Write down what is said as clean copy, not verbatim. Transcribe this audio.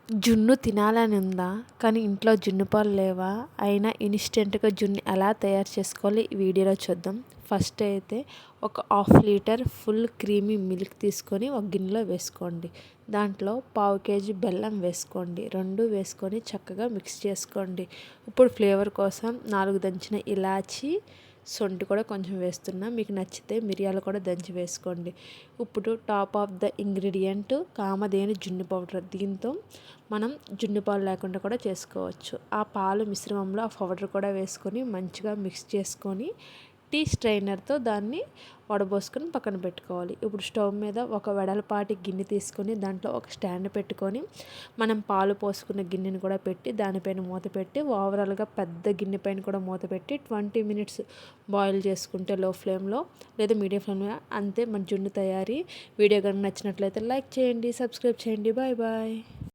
జున్ను తినాలని ఉందా కానీ ఇంట్లో జున్ను పాలు లేవా? అయినా ఇన్స్టెంట్గా జున్ను ఎలా తయారు చేసుకోవాలి ఈ వీడియోలో చూద్దాం. ఫస్ట్ అయితే ఒక half litre full creamy milk తీసుకొని ఒక గిన్నెలో వేసుకోండి. దాంట్లో పావు కేజీ బెల్లం వేసుకోండి. రెండు వేసుకొని చక్కగా మిక్స్ చేసుకోండి. ఇప్పుడు ఫ్లేవర్ కోసం 4 దంచిన ఇలాచి, సొంటి కూడా కొంచెం వేస్తున్నా. మీకు నచ్చితే మిరియాలు కూడా దంచి వేసుకోండి. ఇప్పుడు top of the ingredient Kamadhenu జున్ను పౌడర్. దీంతో మనం జున్ను పాలు లేకుండా కూడా చేసుకోవచ్చు. ఆ పాలు మిశ్రమంలో ఆ పౌడర్ కూడా వేసుకొని మంచిగా మిక్స్ చేసుకొని టీ స్ట్రైనర్తో దాన్ని వడబోసుకొని పక్కన పెట్టుకోవాలి. ఇప్పుడు స్టవ్ మీద ఒక వెడల్పాటి గిన్నె తీసుకొని దాంట్లో ఒక స్టాండ్ పెట్టుకొని మనం పాలు పోసుకున్న గిన్నెని కూడా పెట్టి దానిపైన మూత పెట్టి ఓవరాల్గా పెద్ద గిన్నె పైన కూడా మూత పెట్టి 20 మినిట్స్ బాయిల్ చేసుకుంటే లో ఫ్లేమ్లో లేదా మీడియం ఫ్లేమ్లో అంతే మన జున్ను తయారీ. వీడియో కనుక నచ్చినట్లయితే లైక్ చేయండి, సబ్స్క్రైబ్ చేయండి. Bye bye.